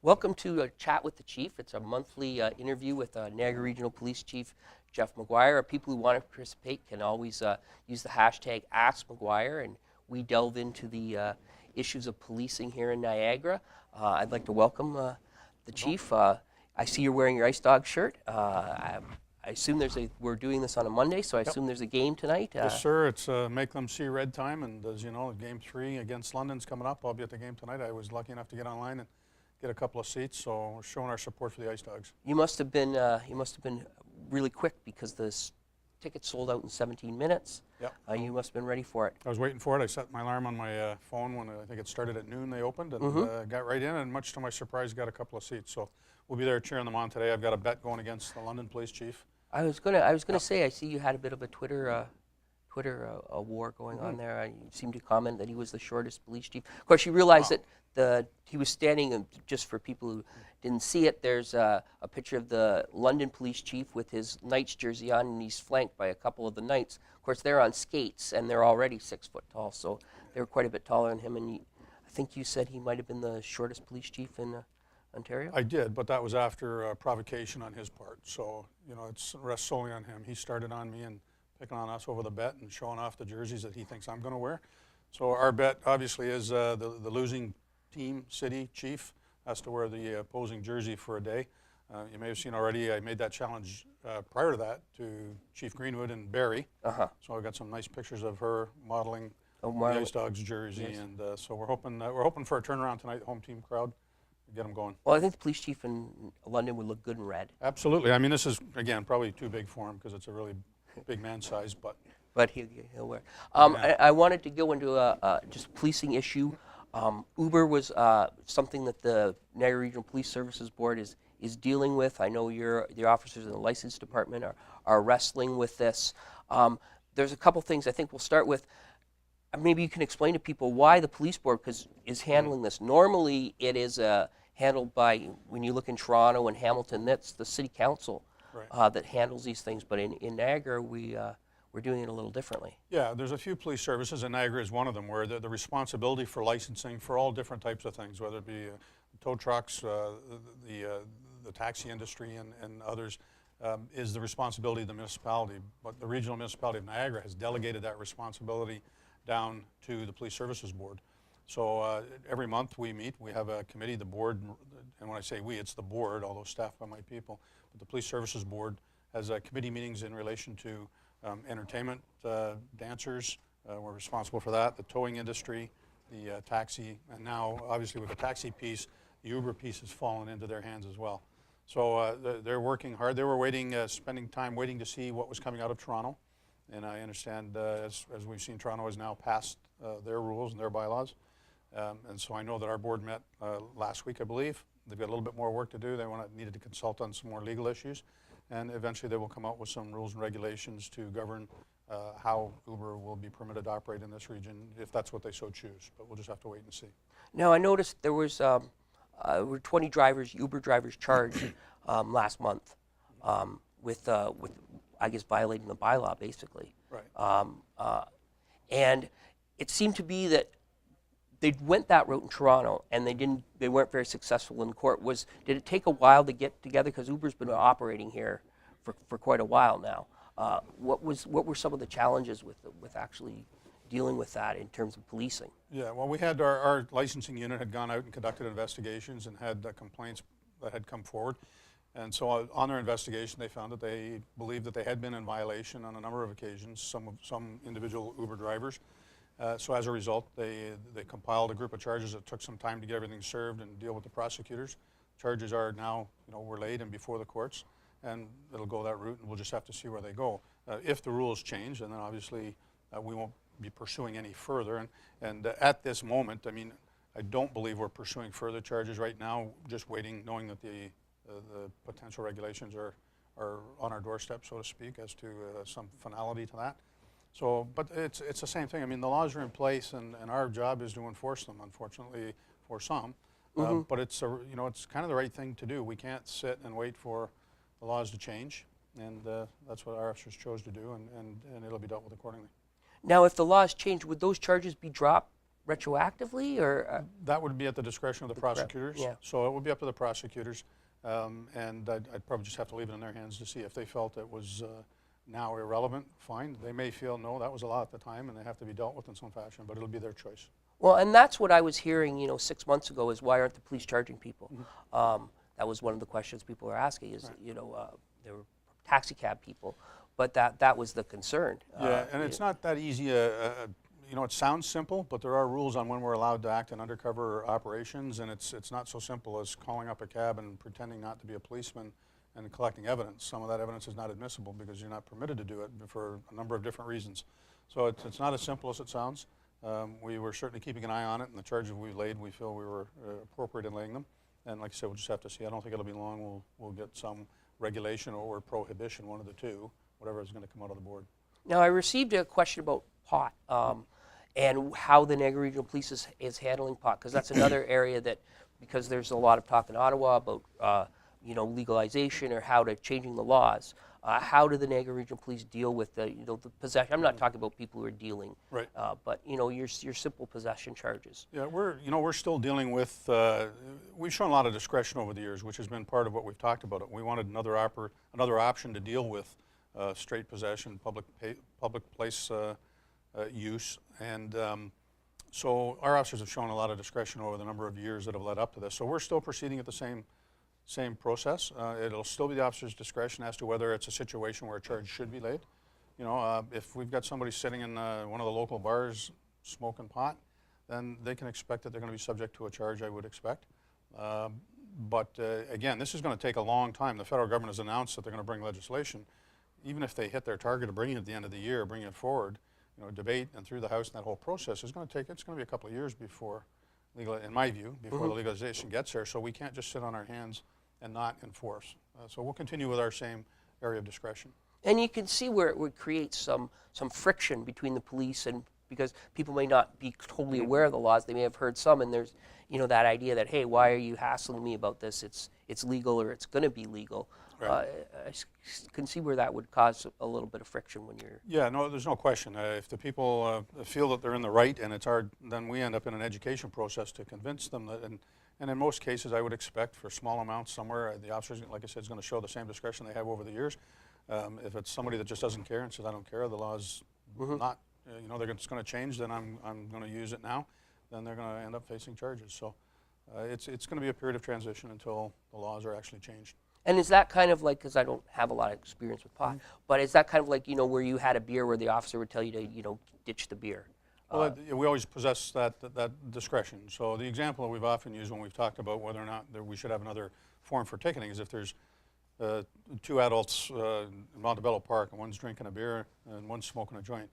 Welcome to Chat with the Chief. It's a monthly interview with Niagara Regional Police Chief Jeff McGuire. People who want to participate can always use the hashtag #AskMcGuire, and we delve into the issues of policing here in Niagara. I'd like to welcome the Chief. I see you're wearing your Ice Dog shirt. I assume we're doing this on a Monday, so I assume there's a game tonight. Yes, sir. It's Make Them See Red time, and as you know, Game 3 against London's coming up. I'll be at the game tonight. I was lucky enough to get online and get a couple of seats, so we're showing our support for the Ice Dogs. You must have been really quick because the tickets sold out in 17 minutes. Yep. You must have been ready for it. I was waiting for it. I set my alarm on my phone when I think it started at noon. They opened and got right in, and much to my surprise, got a couple of seats. So we'll be there cheering them on today. I've got a bet going against the London Police Chief. I was gonna say, I see you had a bit of a Twitter war going on there. You seemed to comment that he was the shortest police chief. Of course, you realize that he was standing, and just for people who didn't see it, there's a picture of the London police chief with his Knights jersey on, and he's flanked by a couple of the Knights. Of course, they're on skates, and they're already 6 foot tall, so they were quite a bit taller than him. And I think you said he might have been the shortest police chief in Ontario? I did, but that was after provocation on his part. So, you know, it rests solely on him. He started on me and picking on us over the bet and showing off the jerseys that he thinks I'm going to wear. So our bet obviously is the losing team, city, chief, has to wear the opposing jersey for a day. You may have seen already I made that challenge prior to that to Chief Greenwood and Barry. So I've got some nice pictures of her modeling the Ice Dogs jersey. Nice. And so we're hoping for a turnaround tonight, home team crowd. Get them going. Well, I think the police chief in London would look good in red. Absolutely. I mean, this is, again, probably too big for him because it's a really big man size, but he'll wear. I wanted to go into just a policing issue. Uber was something that the Niagara Regional Police Services Board is dealing with. I know the officers in the license department are wrestling with this. There's a couple things I think we'll start with. Maybe you can explain to people why the police board is handling this. Normally, it is handled by, when you look in Toronto and Hamilton, that's the city council that handles these things. But in Niagara, we're doing it a little differently. Yeah, there's a few police services, and Niagara is one of them, where the responsibility for licensing for all different types of things, whether it be tow trucks, the taxi industry, and others, is the responsibility of the municipality. But the regional municipality of Niagara has delegated that responsibility down to the Police Services Board. So every month we meet, we have a committee, the board, and when I say we, it's the board, although staffed by my people, but the Police Services Board has committee meetings in relation to entertainment, dancers, we're responsible for that, the towing industry, the taxi, and now obviously with the taxi piece, the Uber piece has fallen into their hands as well. So they're working hard. They were waiting, spending time waiting to see what was coming out of Toronto. And I understand, as we've seen, Toronto has now passed their rules and their bylaws. And so I know that our board met last week, I believe. They've got a little bit more work to do. They needed to consult on some more legal issues. And eventually they will come out with some rules and regulations to govern how Uber will be permitted to operate in this region, if that's what they so choose. But we'll just have to wait and see. Now, I noticed there were 20 Uber drivers charged last month with I guess violating the bylaw, basically. Right. And it seemed to be that they went that route in Toronto, and they weren't very successful in court. Did it take a while to get together? Because Uber's been operating here for quite a while now. What were some of the challenges with actually dealing with that in terms of policing? Yeah, well, we had our licensing unit had gone out and conducted investigations and had complaints that had come forward. And so on their investigation, they found that they believed that they had been in violation on a number of occasions, some individual Uber drivers. So as a result, they compiled a group of charges. It took some time to get everything served and deal with the prosecutors. Charges are now, were laid and before the courts, and it'll go that route, and we'll just have to see where they go. If the rules change, and then obviously we won't be pursuing any further. And at this moment, I mean, I don't believe we're pursuing further charges right now, just waiting, knowing that the potential regulations are on our doorstep, so to speak, as to some finality to that. So, but it's the same thing. I mean, the laws are in place, and our job is to enforce them, unfortunately, for some. But it's it's kind of the right thing to do. We can't sit and wait for the laws to change, and that's what our officers chose to do, and it'll be dealt with accordingly. Now, if the laws change, would those charges be dropped retroactively, or? That would be at the discretion of the prosecutors. yeah. So it would be up to the prosecutors, and I'd probably just have to leave it in their hands to see if they felt it was now irrelevant. Fine. They may feel no, that was a lot at the time, and they have to be dealt with in some fashion. But it'll be their choice. Well, and that's what I was hearing, 6 months ago, is why aren't the police charging people? That was one of the questions people were asking. Is there were taxi cab people, but that was the concern. Yeah, and it's not that easy. It sounds simple, but there are rules on when we're allowed to act in undercover operations, and it's not so simple as calling up a cab and pretending not to be a policeman and collecting evidence. Some of that evidence is not admissible because you're not permitted to do it for a number of different reasons. So it's not as simple as it sounds. We were certainly keeping an eye on it, and the charges we laid, we feel we were appropriate in laying them. And like I said, we'll just have to see. I don't think it'll be long. We'll get some regulation or prohibition, one of the two, whatever is going to come out of the board. Now, I received a question about pot and how the Niagara Regional Police is handling pot, because that's another area that, because there's a lot of talk in Ottawa about legalization or how to changing the laws. How do the Niagara Regional Police deal with the possession? I'm not talking about people who are dealing, right? But your simple possession charges. Yeah, we're still dealing with. We've shown a lot of discretion over the years, which has been part of what we've talked about. We wanted another option to deal with straight possession, public place use, and so our officers have shown a lot of discretion over the number of years that have led up to this. So we're still proceeding at the same process. It'll still be the officer's discretion as to whether it's a situation where a charge should be laid. If we've got somebody sitting in one of the local bars smoking pot, then they can expect that they're going to be subject to a charge, I would expect. But again, this is going to take a long time. The federal government has announced that they're going to bring legislation. Even if they hit their target of bringing it at the end of the year, bringing it forward, debate and through the House, and that whole process is going to be a couple of years before, in my view, before the legalization gets there. So we can't just sit on our hands and not enforce. So we'll continue with our same area of discretion. And you can see where it would create some friction between the police, and because people may not be totally aware of the laws, they may have heard some, and there's that idea that, hey, why are you hassling me about this? It's legal, or it's going to be legal. Right. I can see where that would cause a little bit of friction when you're. Yeah, no, there's no question. If the people feel that they're in the right and it's hard, then we end up in an education process to convince them that. And in most cases, I would expect for small amounts somewhere, the officers, like I said, is going to show the same discretion they have over the years. If it's somebody that just doesn't care and says, I don't care, the law's not, they're just going to change, then I'm going to use it now, then they're going to end up facing charges. So it's going to be a period of transition until the laws are actually changed. And is that kind of like, because I don't have a lot of experience with pot, but is that kind of like, where you had a beer where the officer would tell you to, ditch the beer? Well, we always possess that discretion. So the example that we've often used when we've talked about whether or not we should have another form for ticketing is if there's two adults in Montebello Park and one's drinking a beer and one's smoking a joint.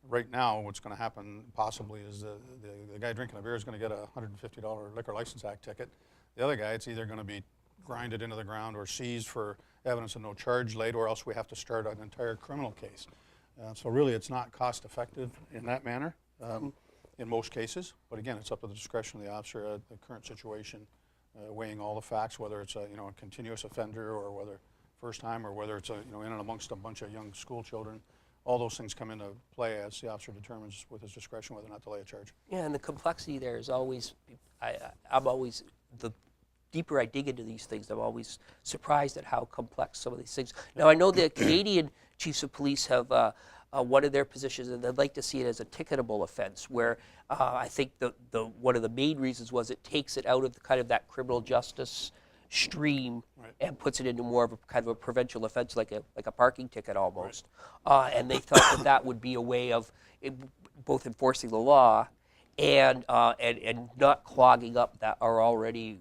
Right now, what's going to happen possibly is the guy drinking a beer is going to get a $150 Liquor License Act ticket. The other guy, it's either going to be grinded into the ground or seized for evidence of no charge laid, or else we have to start an entire criminal case. So really, it's not cost effective in that manner in most cases. But again, it's up to the discretion of the officer at the current situation, weighing all the facts, whether it's a continuous offender or whether first time, or whether it's in and amongst a bunch of young school children. All those things come into play as the officer determines with his discretion whether or not to lay a charge. Yeah, and the complexity there is always, I'm always, the deeper I dig into these things, I'm always surprised at how complex some of these things. Now, I know the Canadian chiefs of police have one of their positions, and they'd like to see it as a ticketable offense, where I think one of the main reasons was it takes it out of kind of that criminal justice stream, right, and puts it into more of a kind of a provincial offense, like a parking ticket almost. Right. And they thought that would be a way of both enforcing the law and not clogging up that are already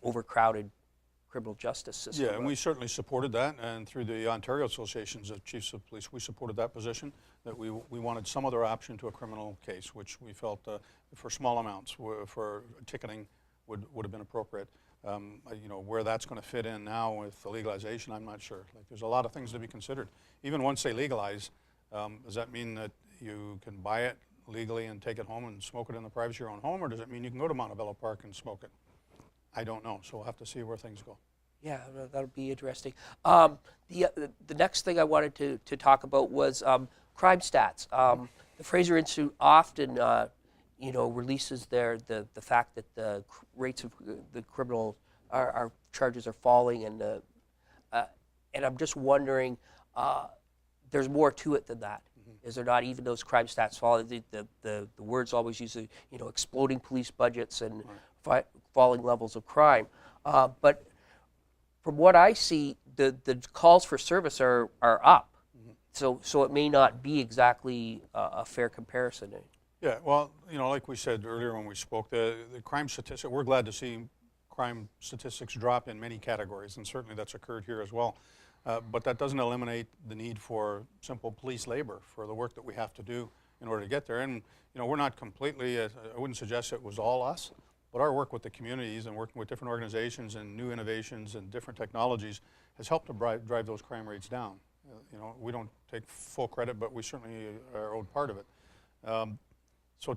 overcrowded criminal justice system. Yeah, and we certainly supported that, and through the Ontario Associations of Chiefs of Police, we supported that position, that we wanted some other option to a criminal case, which we felt for small amounts for ticketing would have been appropriate. Where that's going to fit in now with the legalization, I'm not sure. Like, there's a lot of things to be considered. Even once they legalize, does that mean that you can buy it legally and take it home and smoke it in the privacy of your own home, or does it mean you can go to Montebello Park and smoke it? I don't know, so we'll have to see where things go. Yeah, that'll be interesting. The next thing I wanted to talk about was crime stats. The Fraser Institute often releases the fact that the rates of the criminal our charges are falling, and I'm just wondering, there's more to it than that. Is there not? Even those crime stats falling, the words always use, exploding police budgets and falling levels of crime. But from what I see, the calls for service are up. So it may not be exactly a fair comparison. Yeah, well, like we said earlier when we spoke, the crime statistic, we're glad to see crime statistics drop in many categories, and certainly that's occurred here as well. But that doesn't eliminate the need for simple police labor, for the work that we have to do in order to get there. And we're not completely, I wouldn't suggest it was all us, but our work with the communities and working with different organizations and new innovations and different technologies has helped to drive those crime rates down. We don't take full credit, but we certainly are owed part of it. So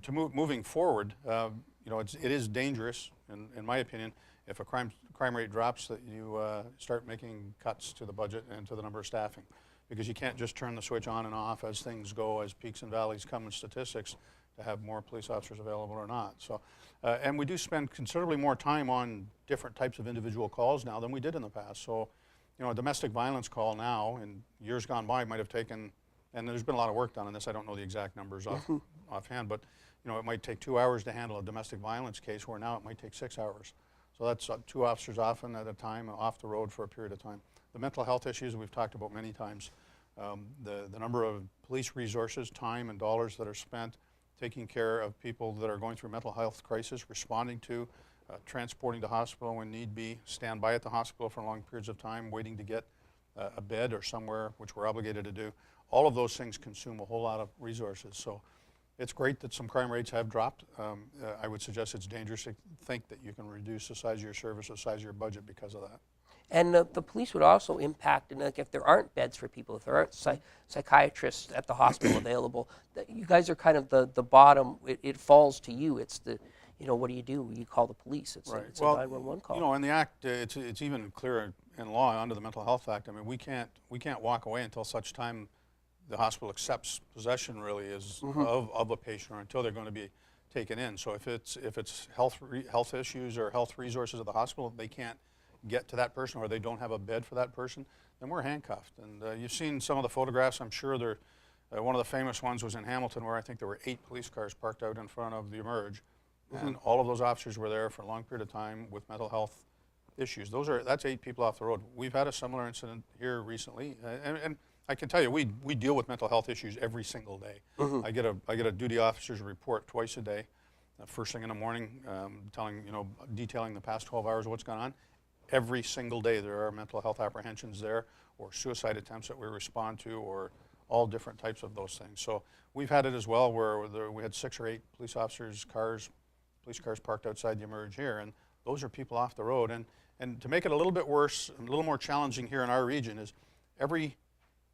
moving forward, it is dangerous, in my opinion, if a crime rate drops, that you start making cuts to the budget and to the number of staffing, because you can't just turn the switch on and off as things go, as peaks and valleys come in statistics, to have more police officers available or not. So, and we do spend considerably more time on different types of individual calls now than we did in the past. So, a domestic violence call now, in years gone by, might have taken, and there's been a lot of work done on this. I don't know the exact numbers offhand, but it might take 2 hours to handle a domestic violence case, where now it might take 6 hours. So that's 2 officers often at a time off the road for a period of time. The mental health issues we've talked about many times. The number of police resources, time and dollars that are spent taking care of people that are going through mental health crisis, responding to, transporting to hospital when need be, stand by at the hospital for long periods of time, waiting to get a bed or somewhere, which we're obligated to do. All of those things consume a whole lot of resources. So it's great that some crime rates have dropped. I would suggest it's dangerous to think that you can reduce the size of your service, the size of your budget because of that. And the police would also impact, and if there aren't beds for people, if there aren't psychiatrists at the hospital available, that you guys are kind of the bottom. It falls to you. It's what do? You call the police. It's right. a 911 call. In the Act, it's even clearer in law under the Mental Health Act. I mean, we can't walk away until such time the hospital accepts possession, really, is of a patient, or until they're going to be taken in. So if it's health issues or health resources of the hospital, they can't get to that person, or they don't have a bed for that person, then we're handcuffed. And you've seen some of the photographs. I'm sure one of the famous ones was in Hamilton, where I think there were 8 police cars parked out in front of the Emerge, and all of those officers were there for a long period of time with mental health issues. That's 8 people off the road. We've had a similar incident here recently, and I can tell you, we deal with mental health issues every single day. I get a duty officer's report twice a day, first thing in the morning, detailing the past 12 hours of what's gone on. Every single day there are mental health apprehensions there, or suicide attempts that we respond to, or all different types of those things. So we've had it as well, where we had 6 or 8 police officers' police cars parked outside the Emerge here, and those are people off the road. And to make it a little bit worse, a little more challenging here in our region, is every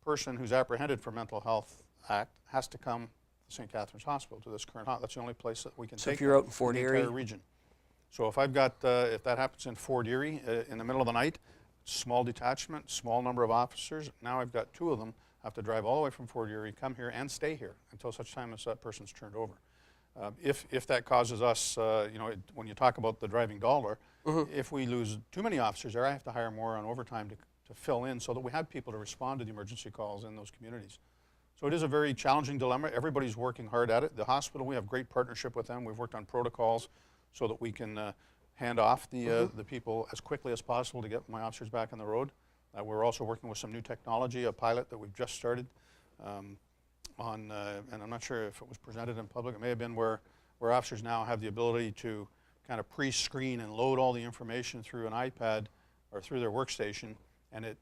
person who's apprehended for Mental Health Act has to come to St. Catharines Hospital, to this current hospital. That's the only place that we can take if you're out in Fort the Erie, entire region. So if I've got, if that happens in Fort Erie in the middle of the night, small detachment, small number of officers, now I've got 2 of them, have to drive all the way from Fort Erie, come here and stay here until such time as that person's turned over. If that causes us, when you talk about the driving dollar, if we lose too many officers there, I have to hire more on overtime to fill in, so that we have people to respond to the emergency calls in those communities. So it is a very challenging dilemma. Everybody's working hard at it. The hospital, we have great partnership with them. We've worked on protocols so that we can hand off the people as quickly as possible to get my officers back on the road. We're also working with some new technology, a pilot that we've just started and I'm not sure if it was presented in public. It may have been where officers now have the ability to kind of pre-screen and load all the information through an iPad or through their workstation, and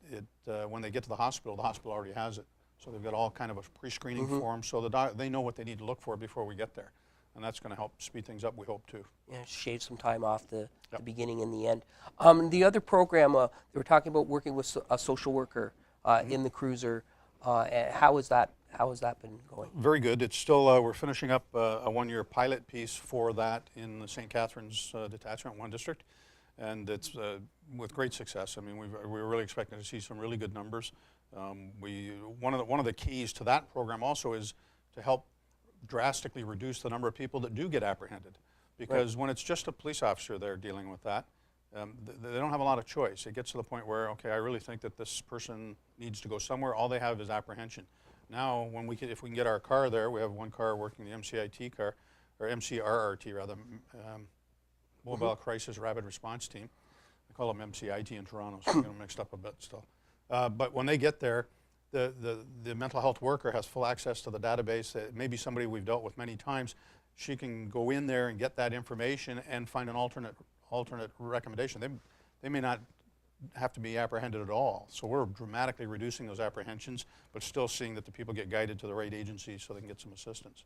when they get to the hospital already has it. So they've got all kind of a pre-screening form, so they know what they need to look for before we get there. And that's going to help speed things up, we hope, too. Yeah, shave some time off the beginning and the end. The other program, they were talking about working with a social worker in the cruiser. How has that been going? Very good. It's still, we're finishing up a 1-year pilot piece for that in the St. Catharines Detachment 1 District. And it's with great success. I mean, we're really expecting to see some really good numbers. One of the keys to that program also is to help drastically reduce the number of people that do get apprehended. Because when it's just a police officer there dealing with that, they don't have a lot of choice. It gets to the point where, okay, I really think that this person needs to go somewhere. All they have is apprehension. Now, if we can get our car there, we have one car working, the MCIT car, or MCRRT rather, Mobile Crisis Rapid Response Team. I call them MCIT in Toronto, so I'm getting mixed up a bit still. But when they get there, the mental health worker has full access to the database. Maybe somebody we've dealt with many times. She can go in there and get that information and find an alternate recommendation. They may not have to be apprehended at all. So we're dramatically reducing those apprehensions, but still seeing that the people get guided to the right agency so they can get some assistance.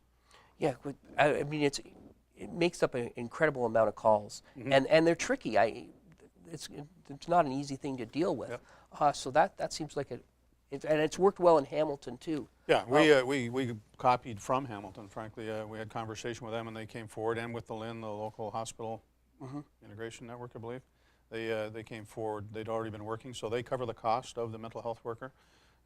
Yeah, I mean, it makes up an incredible amount of calls, and they're tricky. It's not an easy thing to deal with. Yep. So that seems like and it's worked well in Hamilton too. Yeah, we copied from Hamilton. Frankly, we had conversation with them, and they came forward, and with the LIN, the local hospital integration network, I believe. They came forward. They'd already been working, so they cover the cost of the mental health worker.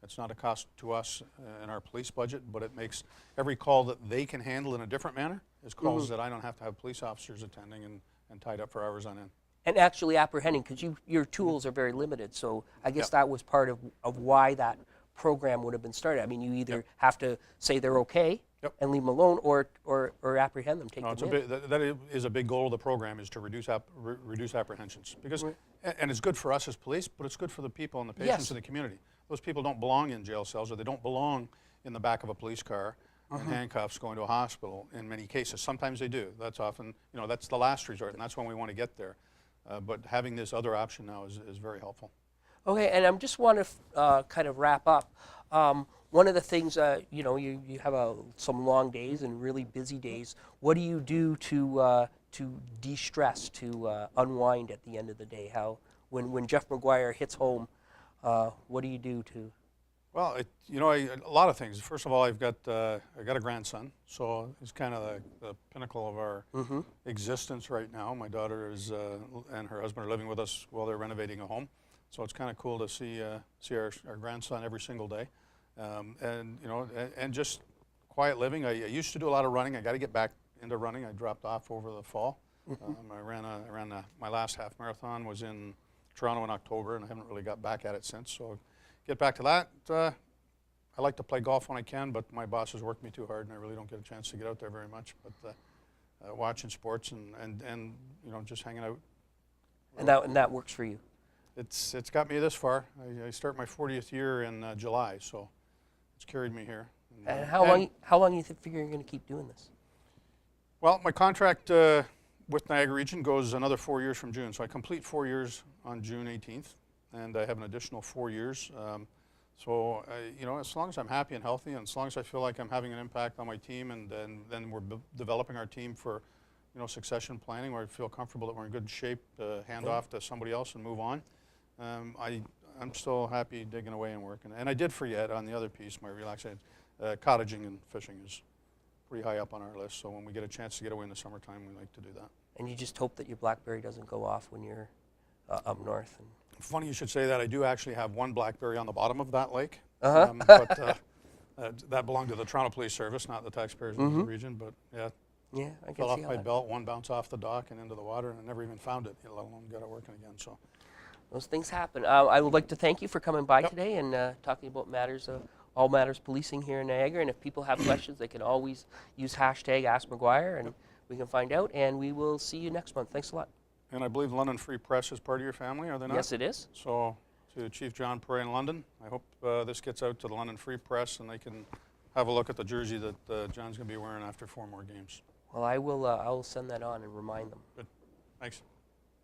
It's not a cost to us in our police budget, but it makes every call that they can handle in a different manner is calls that I don't have to have police officers attending and tied up for hours on end. And actually apprehending, because your tools are very limited, so I guess that was part of why that program would have been started. I mean, you either have to say they're okay and leave them alone, or apprehend them, take them in. That is a big goal of the program, is to reduce apprehensions. Because, and it's good for us as police, but it's good for the people and the patients in the community. Those people don't belong in jail cells, or they don't belong in the back of a police car in handcuffs going to a hospital in many cases. Sometimes they do. That's often, that's the last resort, and that's when we want to get there. But having this other option now is very helpful. Okay, and I just want to kind of wrap up. One of the things, you have some long days and really busy days. What do you do to de-stress, to unwind at the end of the day? When Jeff McGuire hits home, what do you do to? Well, a lot of things. First of all, I got a grandson, so he's kind of the pinnacle of our existence right now. My daughter and her husband are living with us while they're renovating a home, so it's kind of cool to see our grandson every single day, and just quiet living. I used to do a lot of running. I got to get back into running. I dropped off over the fall. I ran my last half marathon was in Toronto in October, and I haven't really got back at it since. So. Get back to that. I like to play golf when I can, but my boss has worked me too hard, and I really don't get a chance to get out there very much. But watching sports and just hanging out. And that works for you. It's got me this far. I start my 40th year in July, so it's carried me here. And how long do you figure you're going to keep doing this? Well, my contract with Niagara Region goes another 4 years from June, so I complete 4 years on June 18th. And I have an additional 4 years. So, as long as I'm happy and healthy, and as long as I feel like I'm having an impact on my team, and then we're developing our team for, succession planning, where I feel comfortable that we're in good shape to hand off to somebody else and move on, I'm still happy digging away and working. And I did forget on the other piece, my relaxation, cottaging and fishing is pretty high up on our list. So when we get a chance to get away in the summertime, we like to do that. And you just hope that your blackberry doesn't go off when you're up north. Funny you should say that. I do actually have one blackberry on the bottom of that lake, but that belonged to the Toronto Police Service, not the taxpayers of the region. But I can fell off see my belt, one bounced off the dock and into the water, and I never even found it, let alone got it working again. So those things happen. I would like to thank you for coming by today and talking about all matters policing here in Niagara. And if people have questions, they can always use #AskMcGuire, and we can find out. And we will see you next month. Thanks a lot. And I believe London Free Press is part of your family, are they not? Yes, it is. So to Chief John Perret in London, I hope this gets out to the London Free Press and they can have a look at the jersey that John's going to be wearing after 4 more games. Well, I will send that on and remind them. Good. Thanks.